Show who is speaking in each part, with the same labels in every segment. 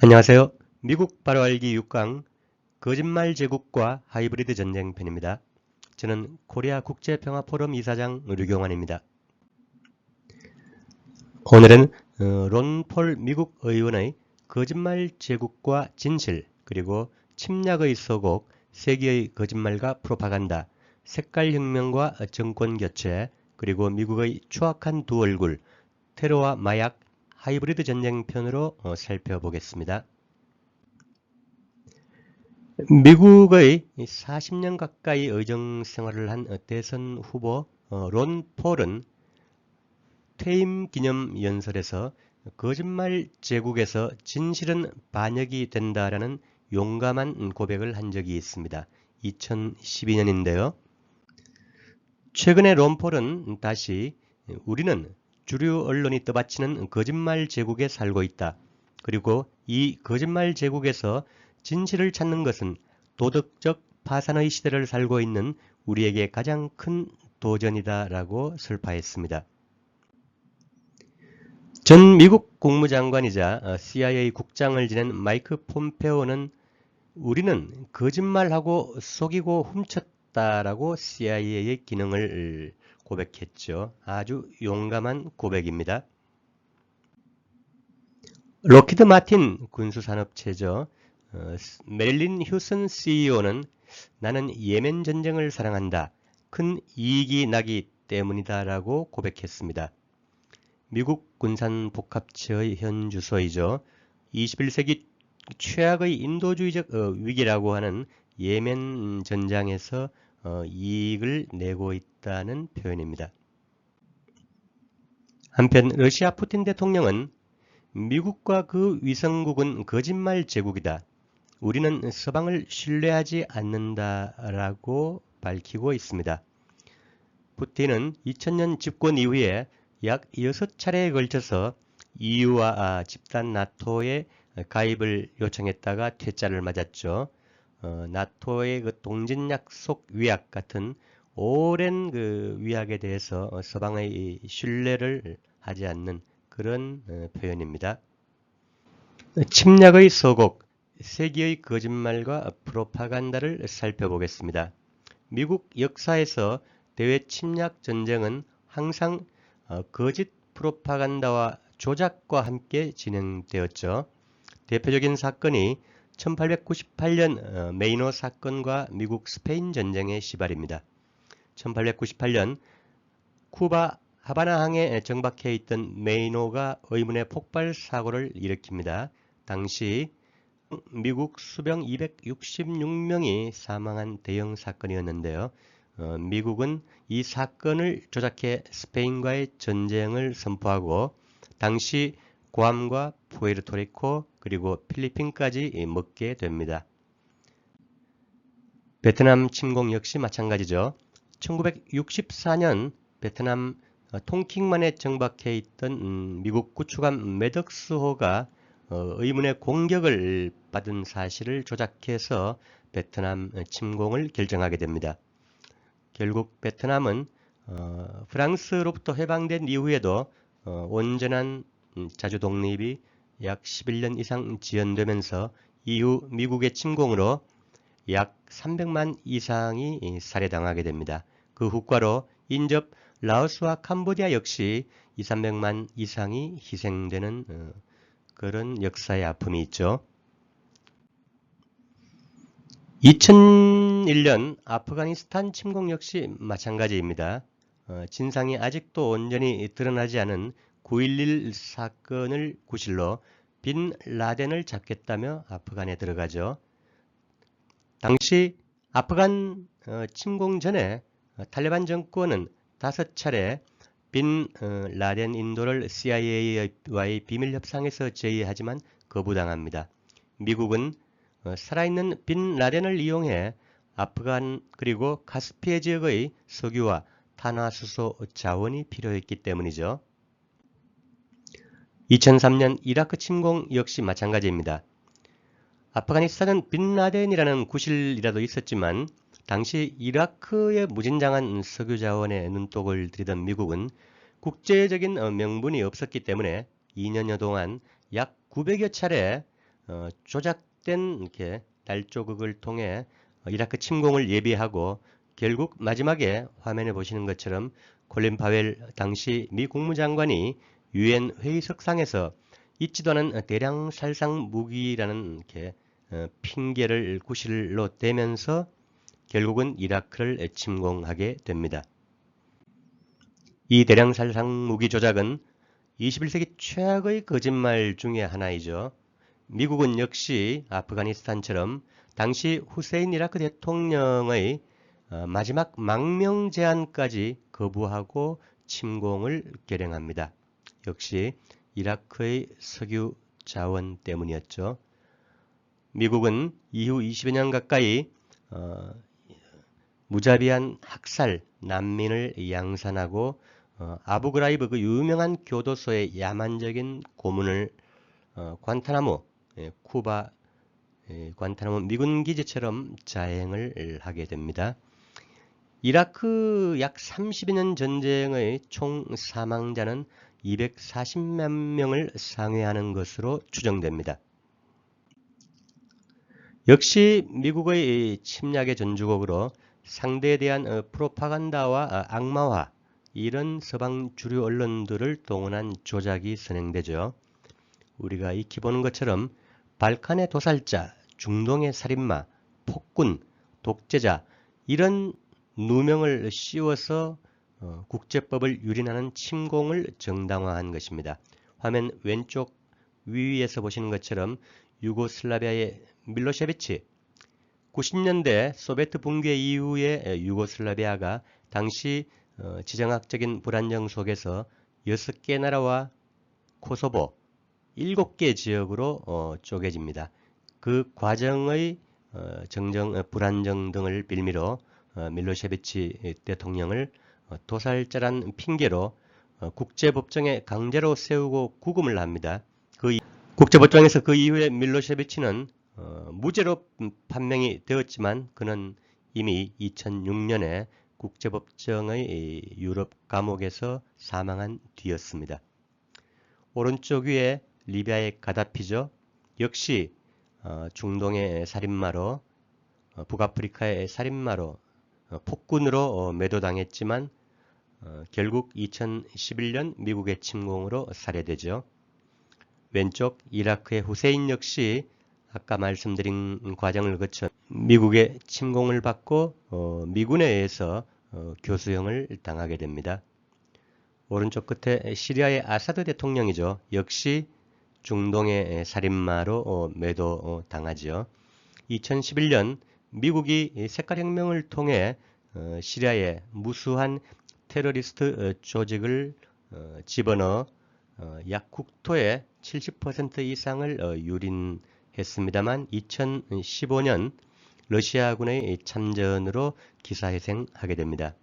Speaker 1: 안녕하세요. 미국 바로 알기 6강 거짓말 제국과 하이브리드 전쟁 편입니다. 저는 코리아 국제평화포럼 이사장 류경환입니다. 오늘은 론폴 미국 의원의 거짓말 제국과 진실 그리고 침략의 서곡 세기의 거짓말과 프로파간다 색깔혁명과 정권교체 그리고 미국의 추악한 두 얼굴 테러와 마약 하이브리드 전쟁 편으로 살펴보겠습니다. 미국의 40년 가까이 의정 생활을 한 대선 후보 론 폴은 퇴임 기념 연설에서 거짓말 제국에서 진실은 반역이 된다라는 용감한 고백을 한 적이 있습니다. 2012년인데요. 최근에 론 폴은 다시 우리는 주류 언론이 떠받치는 거짓말 제국에 살고 있다. 그리고 이 거짓말 제국에서 진실을 찾는 것은 도덕적 파산의 시대를 살고 있는 우리에게 가장 큰 도전이다라고 설파했습니다. 전 미국 국무장관이자 CIA 국장을 지낸 마이크 폼페오는 우리는 거짓말하고 속이고 훔쳤다라고 CIA의 기능을 고백했죠. 아주 용감한 고백입니다. 록히드 마틴 군수산업체죠. 메릴린 휴슨 CEO는 나는 예멘 전쟁을 사랑한다. 큰 이익이 나기 때문이다 라고 고백했습니다. 미국 군산복합체의 현 주소이죠. 21세기 최악의 인도주의적 위기라고 하는 예멘 전장에서 이익을 내고 있다는 표현입니다. 한편 러시아 푸틴 대통령은 미국과 그 위성국은 거짓말 제국이다. 우리는 서방을 신뢰하지 않는다라고 밝히고 있습니다. 푸틴은 2000년 집권 이후에 약 6차례에 걸쳐서 EU와 집단 나토에 가입을 요청했다가 퇴짜를 맞았죠. 나토의 그 동진 약속 위약 같은 오랜 그 위약에 대해서 서방의 신뢰를 하지 않는 그런 표현입니다. 침략의 서곡, 세기의 거짓말과 프로파간다를 살펴보겠습니다. 미국 역사에서 대외 침략 전쟁은 항상 거짓 프로파간다와 조작과 함께 진행되었죠. 대표적인 사건이 1898년 메이노 사건과 미국 스페인 전쟁의 시발입니다. 1898년 쿠바 하바나항에 정박해 있던 메이노가 의문의 폭발 사고를 일으킵니다. 당시 미국 수병 266명이 사망한 대형 사건이었는데요. 미국은 이 사건을 조작해 스페인과의 전쟁을 선포하고 당시 구암과 푸에르토리코 그리고 필리핀까지 먹게 됩니다. 베트남 침공 역시 마찬가지죠. 1964년 베트남 통킹만에 정박해 있던 미국 구축함 매덕스호가 의문의 공격을 받은 사실을 조작해서 베트남 침공을 결정하게 됩니다. 결국 베트남은 프랑스로부터 해방된 이후에도 온전한 자주 독립이 약 11년 이상 지연되면서 이후 미국의 침공으로 약 300만 이상이 살해당하게 됩니다. 그 후과로 인접 라오스와 캄보디아 역시 200~300만 이상이 희생되는 그런 역사의 아픔이 있죠. 2001년 아프가니스탄 침공 역시 마찬가지입니다. 진상이 아직도 온전히 드러나지 않은 9.11 사건을 구실로 빈 라덴을 잡겠다며 아프간에 들어가죠. 당시 아프간 침공 전에 탈레반 정권은 5차례 빈 라덴 인도를 CIA와의 비밀 협상에서 제의하지만 거부당합니다. 미국은 살아있는 빈 라덴을 이용해 아프간 그리고 카스피해 지역의 석유와 탄화수소 자원이 필요했기 때문이죠. 2003년 이라크 침공 역시 마찬가지입니다. 아프가니스탄은 빈 라덴이라는 구실이라도 있었지만 당시 이라크의 무진장한 석유 자원에 눈독을 들이던 미국은 국제적인 명분이 없었기 때문에 2년여 동안 약 900여 차례 조작된 이렇게 날조극을 통해 이라크 침공을 예비하고 결국 마지막에 화면에 보시는 것처럼 콜린 파웰 당시 미 국무장관이 유엔 회의석상에서 있지도 않은 대량 살상 무기라는 이렇게 핑계를 구실로 대면서 결국은 이라크를 침공하게 됩니다. 이 대량 살상 무기 조작은 21세기 최악의 거짓말 중의 하나이죠. 미국은 역시 아프가니스탄처럼 당시 후세인 이라크 대통령의 마지막 망명 제안까지 거부하고 침공을 결행합니다. 역시 이라크의 석유 자원 때문이었죠. 미국은 이후 20여 년 가까이 무자비한 학살, 난민을 양산하고 아부그라이브 그 유명한 교도소의 야만적인 고문을 관타나모, 쿠바 관타나모 미군 기지처럼 자행을 하게 됩니다. 이라크 약 30여 년 전쟁의 총 사망자는 240만 명을 상회하는 것으로 추정됩니다. 역시 미국의 침략의 전주곡으로 상대에 대한 프로파간다와 악마화, 이런 서방 주류 언론들을 동원한 조작이 선행되죠. 우리가 익히 보는 것처럼 발칸의 도살자, 중동의 살인마, 폭군, 독재자, 이런 누명을 씌워서 국제법을 유린하는 침공을 정당화한 것입니다. 화면 왼쪽 위에서 보시는 것처럼 유고슬라비아의 밀로셰비치, 90년대 소비에트 붕괴 이후에 유고슬라비아가 당시 지정학적인 불안정 속에서 6개 나라와 코소보 7개 지역으로 쪼개집니다. 그 과정의 정정 불안정 등을 빌미로 밀로셰비치 대통령을 도살자란 핑계로 국제법정에 강제로 세우고 구금을 합니다. 국제법정에서 그 이후에 밀로셰비치는 무죄로 판명이 되었지만 그는 이미 2006년에 국제법정의 유럽 감옥에서 사망한 뒤였습니다. 오른쪽 위에 리비아의 가다피죠. 역시 중동의 살인마로, 북아프리카의 살인마로, 폭군으로 매도당했지만 결국 2011년 미국의 침공으로 살해되죠. 왼쪽 이라크의 후세인 역시 아까 말씀드린 과정을 거쳐 미국의 침공을 받고 미군에 의해서 교수형을 당하게 됩니다. 오른쪽 끝에 시리아의 아사드 대통령이죠. 역시 중동의 살인마로 매도당하죠. 2011년 미국이 색깔혁명을 통해 시리아의 무수한 테러리스트 조직을 집어넣어 약 국토의 70% 이상을 유린했습니다만 2015년 러시아군의 참전으로 기사회생하게 됩니다.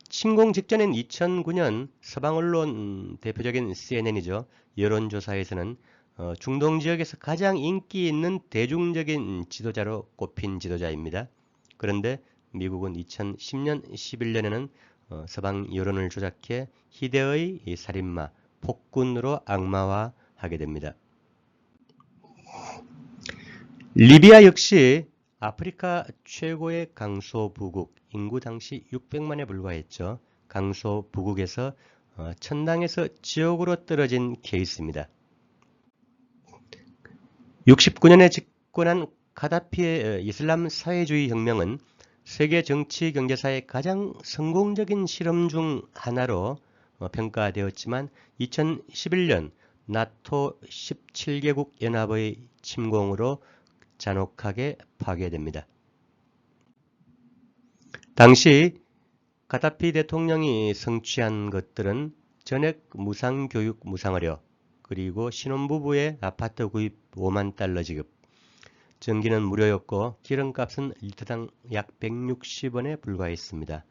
Speaker 1: 침공 직전인 2009년 서방 언론 대표적인 CNN이죠. 여론조사에서는 중동 지역에서 가장 인기 있는 대중적인 지도자로 꼽힌 지도자입니다. 그런데 미국은 2010년, 11년에는 서방 여론을 조작해 희대의 살인마, 폭군으로 악마화하게 됩니다. 리비아 역시 아프리카 최고의 강소부국, 인구 당시 600만에 불과했죠. 강소부국에서 천당에서 지옥으로 떨어진 케이스입니다. 69년에 집권한 카다피의 이슬람 사회주의 혁명은 세계 정치 경제사의 가장 성공적인 실험 중 하나로 평가되었지만 2011년 나토 17개국 연합의 침공으로 잔혹하게 파괴됩니다. 당시 가다피 대통령이 성취한 것들은 전액 무상교육 무상의료, 그리고 신혼부부의 아파트 구입 5만 달러 지급, 전기는 무료였고 기름값은 리터당 약 160원에 불과했습니다.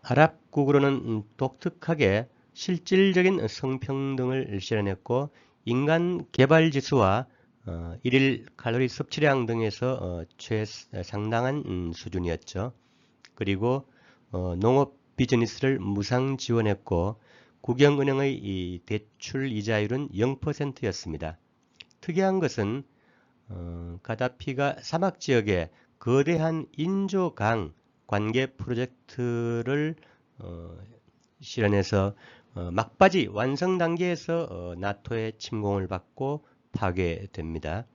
Speaker 1: 아랍국으로는 독특하게 실질적인 성평등을 실현했고 인간 개발지수와 일일 칼로리 섭취량 등에서 상당한 수준이었죠. 그리고 농업 비즈니스를 무상 지원했고 국영은행의 이 대출 이자율은 0%였습니다. 특이한 것은 가다피가 사막 지역에 거대한 인조강 관계 프로젝트를 실현해서 막바지 완성 단계에서 나토의 침공을 받고 파괴됩니다.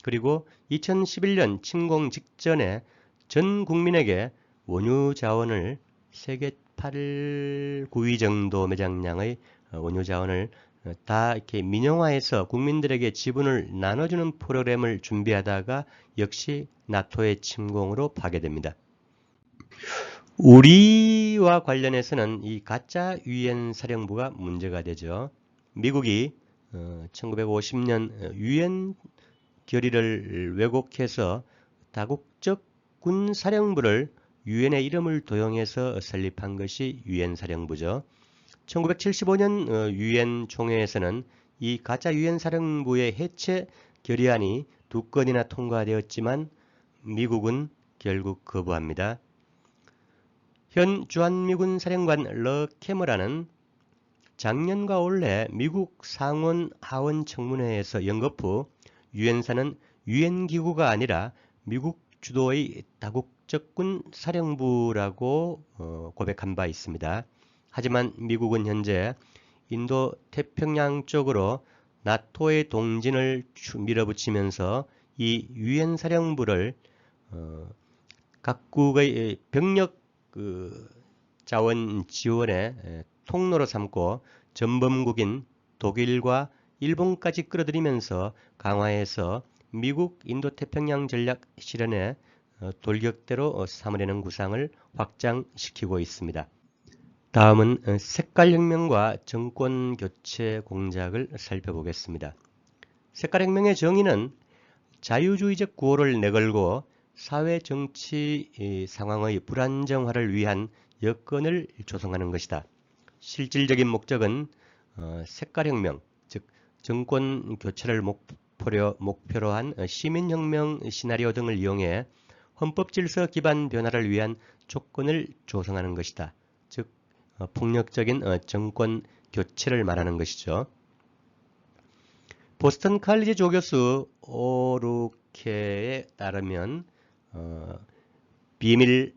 Speaker 1: 그리고 2011년 침공 직전에 전 국민에게 원유 자원을 세계 8, 9위 정도 매장량의 원유 자원을 다 이렇게 민영화해서 국민들에게 지분을 나눠주는 프로그램을 준비하다가 역시 나토의 침공으로 파괴됩니다. 우리와 관련해서는 이 가짜 유엔 사령부가 문제가 되죠. 미국이 1950년 유엔 결의를 왜곡해서 다국적 군 사령부를 유엔의 이름을 도용해서 설립한 것이 유엔 사령부죠. 1975년 유엔 총회에서는 이 가짜 유엔 사령부의 해체 결의안이 2건이나 통과되었지만 미국은 결국 거부합니다. 현 주한미군 사령관 러 캐머런은 작년과 올해 미국 상원 하원 청문회에서 연거푸 유엔사는 유엔 기구가 아니라 미국 주도의 다국적군 사령부라고 고백한 바 있습니다. 하지만 미국은 현재 인도 태평양 쪽으로 나토의 동진을 밀어붙이면서 이 유엔 사령부를 각국의 병력 자원 지원의 통로로 삼고 전범국인 독일과 일본까지 끌어들이면서 강화해서 미국 인도태평양 전략 실현에 돌격대로 삼으려는 구상을 확장시키고 있습니다. 다음은 색깔혁명과 정권교체 공작을 살펴보겠습니다. 색깔혁명의 정의는 자유주의적 구호를 내걸고 사회 정치 상황의 불안정화를 위한 여건을 조성하는 것이다. 실질적인 목적은 색깔혁명, 즉 정권 교체를 목표로 한 시민혁명 시나리오 등을 이용해 헌법질서 기반 변화를 위한 조건을 조성하는 것이다. 즉 폭력적인 정권 교체를 말하는 것이죠. 보스턴 칼리지 조교수 오루케에 따르면 비밀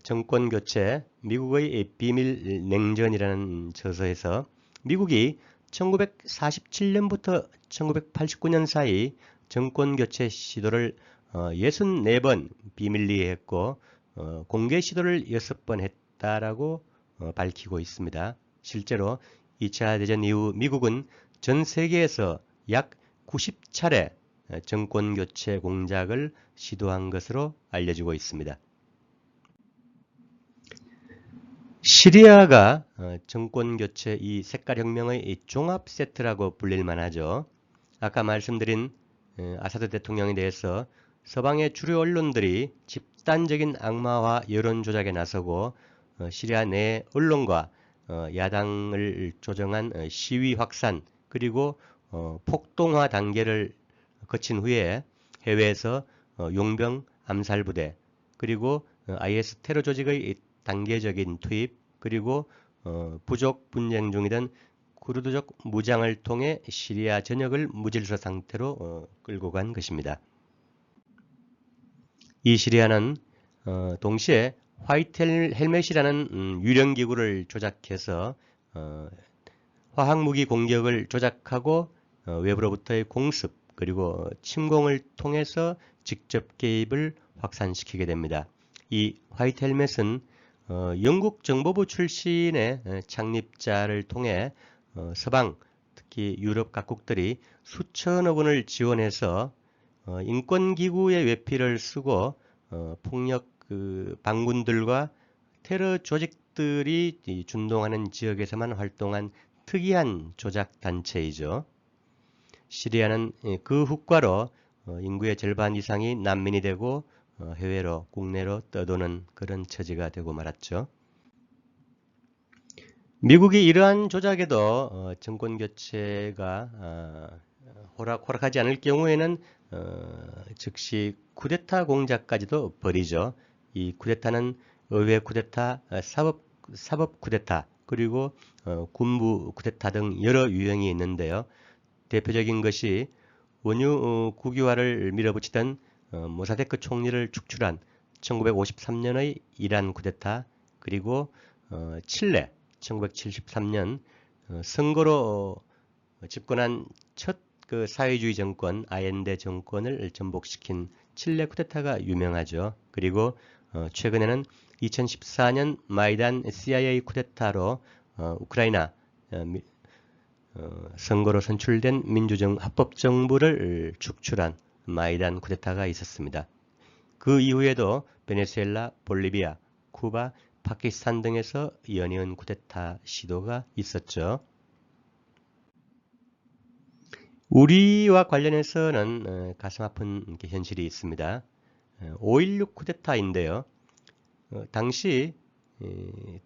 Speaker 1: 정권 교체, 미국의 비밀 냉전이라는 저서에서 미국이 1947년부터 1989년 사이 정권 교체 시도를 64번 비밀리에 했고 공개 시도를 6번 했다라고 밝히고 있습니다. 실제로 2차 대전 이후 미국은 전 세계에서 약 90차례 정권 교체 공작을 시도한 것으로 알려지고 있습니다. 시리아가 정권 교체 이 색깔혁명의 종합 세트라고 불릴 만하죠. 아까 말씀드린 아사드 대통령에 대해서 서방의 주류 언론들이 집단적인 악마화 여론 조작에 나서고 시리아 내 언론과 야당을 조정한 시위 확산 그리고 폭동화 단계를 거친 후에 해외에서 용병 암살부대 그리고 IS 테러 조직의 단계적인 투입 그리고 부족 분쟁 중이던 쿠르드족 무장을 통해 시리아 전역을 무질서 상태로 끌고 간 것입니다. 이 시리아는 동시에 화이트 헬멧이라는 유령기구를 조작해서 화학무기 공격을 조작하고 외부로부터의 공습 그리고 침공을 통해서 직접 개입을 확산시키게 됩니다. 이 화이트 헬멧은 영국 정보부 출신의 창립자를 통해 서방 특히 유럽 각국들이 수천억 원을 지원해서 인권기구의 외피를 쓰고 폭력 반군들과 테러 조직들이 준동하는 지역에서만 활동한 특이한 조작 단체이죠. 시리아는 그 후과로 인구의 절반 이상이 난민이 되고 해외로 국내로 떠도는 그런 처지가 되고 말았죠. 미국이 이러한 조작에도 정권 교체가 호락호락하지 않을 경우에는 즉시 쿠데타 공작까지도 벌이죠. 이 쿠데타는 의회 쿠데타, 사법 쿠데타, 그리고 군부 쿠데타 등 여러 유형이 있는데요. 대표적인 것이 원유 국유화를 밀어붙이던 모사데크 총리를 축출한 1953년의 이란 쿠데타, 그리고 칠레 1973년 선거로 집권한 첫 그 사회주의 정권 아옌데 정권을 전복시킨 칠레 쿠데타가 유명하죠. 그리고 최근에는 2014년 마이단 CIA 쿠데타로 우크라이나 선거로 선출된 민주정 합법정부를 축출한 마이단 쿠데타가 있었습니다. 그 이후에도 베네수엘라, 볼리비아, 쿠바, 파키스탄 등에서 연이은 쿠데타 시도가 있었죠. 우리와 관련해서는 가슴 아픈 현실이 있습니다. 5.16 쿠데타인데요. 당시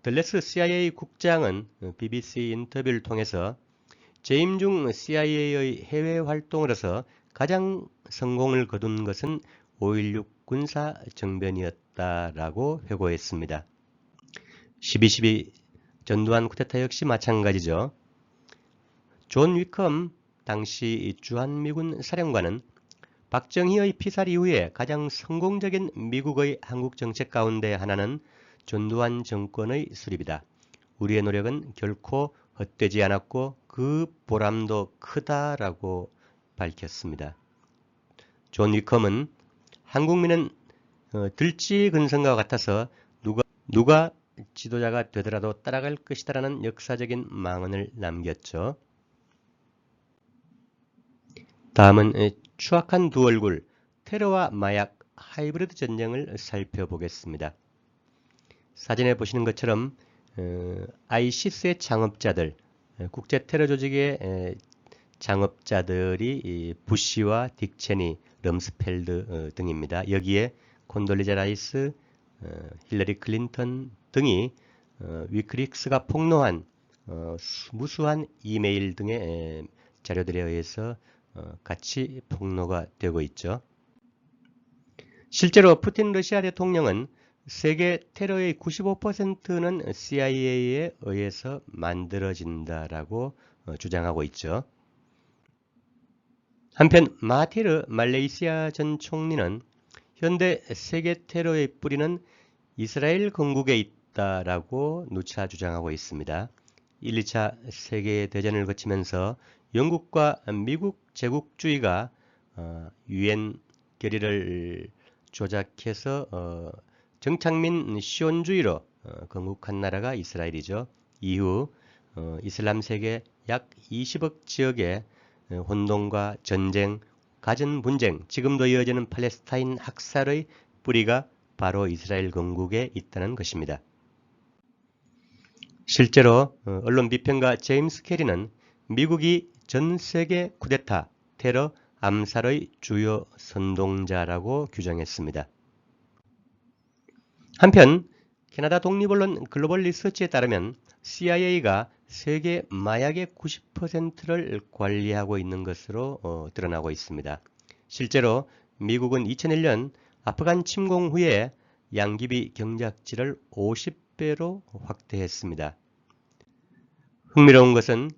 Speaker 1: 들레스 CIA 국장은 BBC 인터뷰를 통해서 재임 중 CIA의 해외 활동으로서 가장 성공을 거둔 것은 5.16 군사 정변이었다라고 회고했습니다. 12.12 전두환 쿠데타 역시 마찬가지죠. 존 위컴 당시 주한미군 사령관은 박정희의 피살 이후에 가장 성공적인 미국의 한국 정책 가운데 하나는 전두환 정권의 수립이다. 우리의 노력은 결코 헛되지 않았고 그 보람도 크다라고 밝혔습니다. 존 위컴은 한국민은 들쥐근성과 같아서 누가 지도자가 되더라도 따라갈 것이다라는 역사적인 망언을 남겼죠. 다음은 추악한 두 얼굴, 테러와 마약, 하이브리드 전쟁을 살펴보겠습니다. 사진에 보시는 것처럼 아이시스의 창업자들, 국제 테러 조직의 창업자들이 부시와 딕 체니, 럼스펠드 등입니다. 여기에 콘돌리자 라이스, 힐러리 클린턴 등이 위크릭스가 폭로한 무수한 이메일 등의 자료들에 의해서 같이 폭로가 되고 있죠. 실제로 푸틴 러시아 대통령은 세계 테러의 95%는 CIA에 의해서 만들어진다라고 주장하고 있죠. 한편 마하티르 말레이시아 전 총리는 현대 세계 테러의 뿌리는 이스라엘 건국에 있다라고 누차 주장하고 있습니다. 1, 2차 세계대전을 거치면서 영국과 미국 제국주의가 유엔 결의를 조작해서 정착민 시온주의로 건국한 나라가 이스라엘이죠. 이후 이슬람 세계 약 20억 지역의 혼돈과 전쟁, 가전 분쟁, 지금도 이어지는 팔레스타인 학살의 뿌리가 바로 이스라엘 건국에 있다는 것입니다. 실제로 언론 비평가 제임스 캐리는 미국이 전 세계 쿠데타, 테러, 암살의 주요 선동자라고 규정했습니다. 한편 캐나다 독립언론 글로벌 리서치에 따르면 CIA가 세계 마약의 90%를 관리하고 있는 것으로 드러나고 있습니다. 실제로 미국은 2001년 아프간 침공 후에 양귀비 경작지를 50배로 확대했습니다. 흥미로운 것은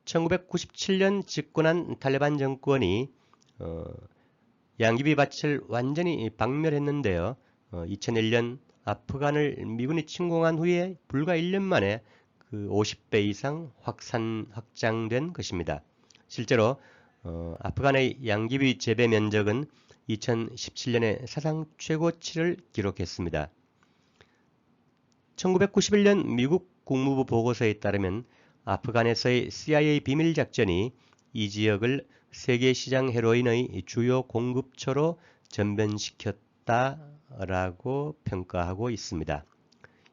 Speaker 1: 1997년 집권한 탈레반 정권이 양귀비 밭을 완전히 박멸했는데요. 2001년 아프간을 미군이 침공한 후에 불과 1년 만에 그 50배 이상 확장된 것입니다. 실제로 아프간의 양귀비 재배 면적은 2017년에 사상 최고치를 기록했습니다. 1991년 미국 국무부 보고서에 따르면 아프간에서의 CIA 비밀 작전이 이 지역을 세계 시장 헤로인의 주요 공급처로 전변시켰다라고 평가하고 있습니다.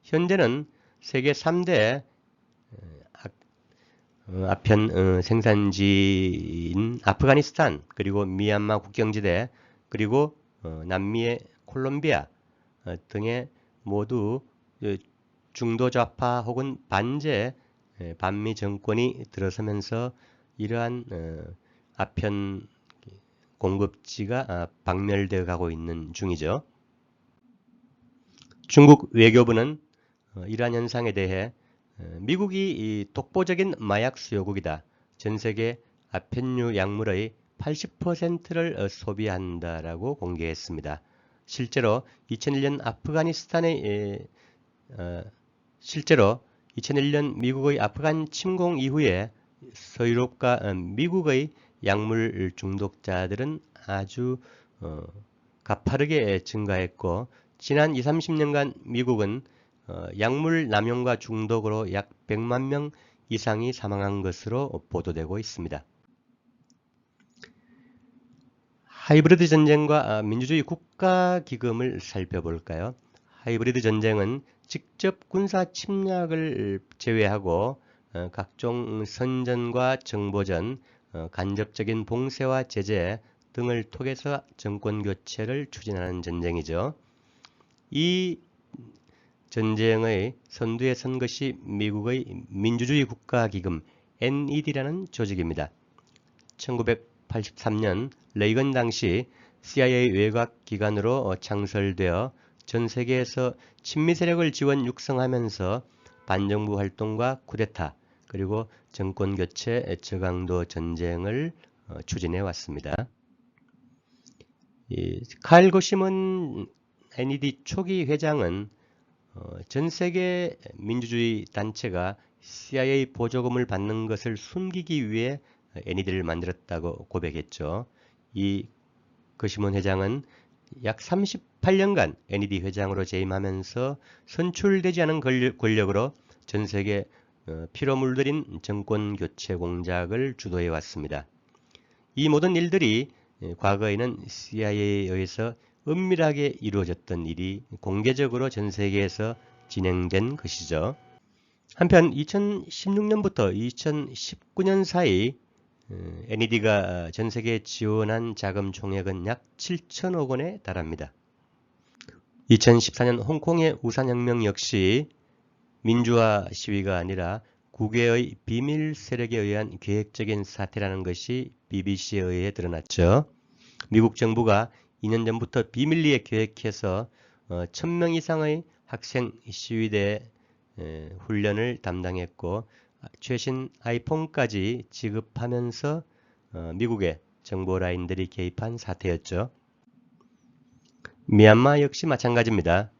Speaker 1: 현재는 세계 3대 아편 생산지인 아프가니스탄, 그리고 미얀마 국경지대, 그리고 남미의 콜롬비아 등의 모두 중도 좌파 혹은 반제 반미 정권이 들어서면서 이러한 아편 공급지가 박멸되어 가고 있는 중이죠. 중국 외교부는 이러한 현상에 대해 미국이 독보적인 마약 수요국이다. 전 세계 아편류 약물의 80%를 소비한다라고 공개했습니다. 실제로 2001년 미국의 아프간 침공 이후에 서유럽과 미국의 약물 중독자들은 아주 가파르게 증가했고, 지난 20, 30년간 미국은 약물 남용과 중독으로 약 100만 명 이상이 사망한 것으로 보도되고 있습니다. 하이브리드 전쟁과 민주주의 국가기금을 살펴볼까요? 하이브리드 전쟁은 직접 군사 침략을 제외하고 각종 선전과 정보전, 간접적인 봉쇄와 제재 등을 통해서 정권 교체를 추진하는 전쟁이죠. 이 전쟁의 선두에 선 것이 미국의 민주주의 국가기금 NED라는 조직입니다. 1983년 레이건 당시 CIA 외곽기관으로 창설되어 전 세계에서 친미 세력을 지원 육성하면서 반정부 활동과 쿠데타, 그리고 정권 교체 저강도 전쟁을 추진해 왔습니다. 카일 고시먼 NED 초기 회장은 전 세계 민주주의 단체가 CIA 보조금을 받는 것을 숨기기 위해 NED를 만들었다고 고백했죠. 이 거시몬 회장은 약 38년간 NED 회장으로 재임하면서 선출되지 않은 권력으로 전 세계 피로 물들인 정권 교체 공작을 주도해 왔습니다. 이 모든 일들이 과거에는 CIA에 의해서 은밀하게 이루어졌던 일이 공개적으로 전 세계에서 진행된 것이죠. 한편 2016년부터 2019년 사이 NED가 전 세계에 지원한 자금 총액은 약 7천억 원에 달합니다. 2014년 홍콩의 우산혁명 역시 민주화 시위가 아니라 국외의 비밀 세력에 의한 계획적인 사태라는 것이 BBC에 의해 드러났죠. 미국 정부가 2년 전부터 비밀리에 계획해서 1000명 이상의 학생 시위대 훈련을 담당했고, 최신 아이폰까지 지급하면서 미국의 정보 라인들이 개입한 사태였죠. 미얀마 역시 마찬가지입니다.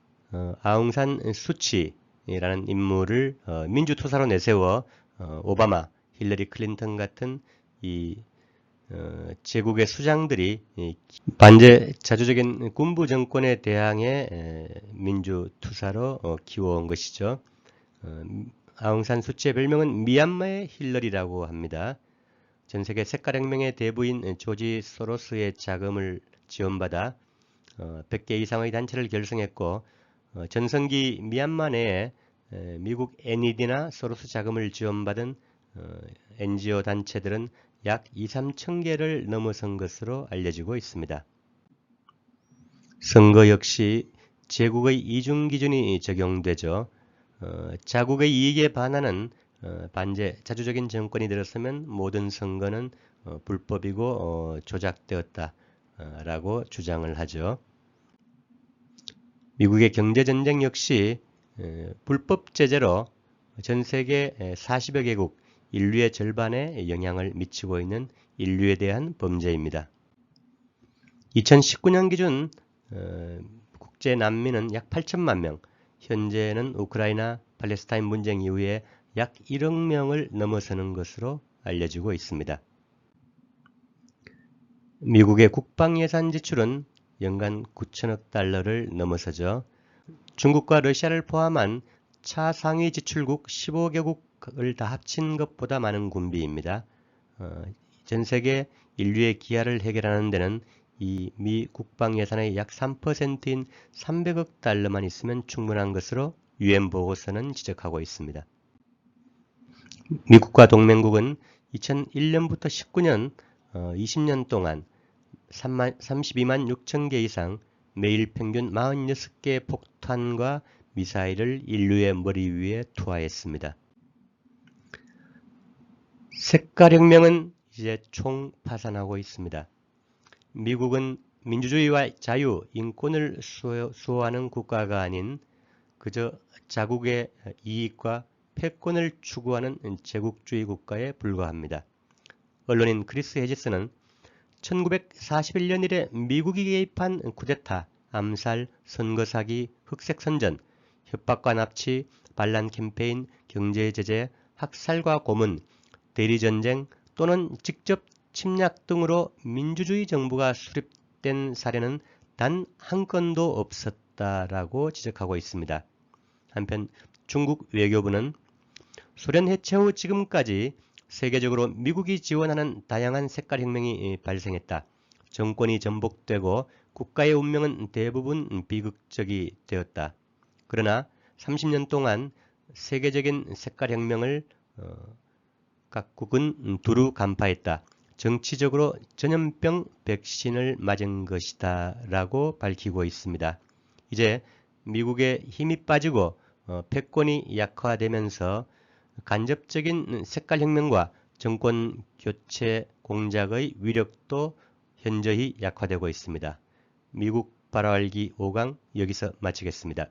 Speaker 1: 아웅산 수치라는 인물을 민주투사로 내세워 오바마, 힐러리 클린턴 같은 이 제국의 수장들이 반제 자주적인 군부 정권에 대항해 민주투사로 키워온 것이죠. 아웅산 수치의 별명은 미얀마의 힐러리라고 합니다. 전 세계 색깔혁명의 대부인 조지 소로스의 자금을 지원받아 100개 이상의 단체를 결성했고, 전성기 미얀마 내에 미국 NED나 소로스 자금을 지원받은 NGO 단체들은 약 2, 3천 개를 넘어선 것으로 알려지고 있습니다. 선거 역시 제국의 이중 기준이 적용되죠. 자국의 이익에 반하는 반제 자주적인 정권이 들었으면 모든 선거는 불법이고 조작되었다라고 주장을 하죠. 미국의 경제전쟁 역시 불법 제재로 전 세계 40여 개국 인류의 절반에 영향을 미치고 있는 인류에 대한 범죄입니다. 2019년 기준 국제 난민은 약 8천만 명, 현재는 우크라이나 팔레스타인 분쟁 이후에 약 1억 명을 넘어서는 것으로 알려지고 있습니다. 미국의 국방 예산 지출은 연간 9천억 달러를 넘어서죠. 중국과 러시아를 포함한 차상위 지출국 15개국을 다 합친 것보다 많은 군비입니다. 전 세계 인류의 기하를 해결하는 데는 이 미 국방 예산의 약 3%인 300억 달러만 있으면 충분한 것으로 UN 보고서는 지적하고 있습니다. 미국과 동맹국은 2001년부터 19년 20년 동안 32만 6천 개 이상 매일 평균 46개의 폭탄과 미사일을 인류의 머리 위에 투하했습니다. 색깔혁명은 이제 총파산하고 있습니다. 미국은 민주주의와 자유, 인권을 수호하는 국가가 아닌 그저 자국의 이익과 패권을 추구하는 제국주의 국가에 불과합니다. 언론인 크리스 해지스는 1941년 이래 미국이 개입한 쿠데타, 암살, 선거 사기, 흑색 선전, 협박과 납치, 반란 캠페인, 경제 제재, 학살과 고문, 대리전쟁 또는 직접 침략 등으로 민주주의 정부가 수립된 사례는 단 한 건도 없었다라고 지적하고 있습니다. 한편 중국 외교부는 소련 해체 후 지금까지 세계적으로 미국이 지원하는 다양한 색깔혁명이 발생했다. 정권이 전복되고 국가의 운명은 대부분 비극적이 되었다. 그러나 30년 동안 세계적인 색깔혁명을 각국은 두루 간파했다. 정치적으로 전염병 백신을 맞은 것이다 라고 밝히고 있습니다. 이제 미국의 힘이 빠지고 패권이 약화되면서 간접적인 색깔혁명과 정권 교체 공작의 위력도 현저히 약화되고 있습니다. 미국 바라알기 5강 여기서 마치겠습니다.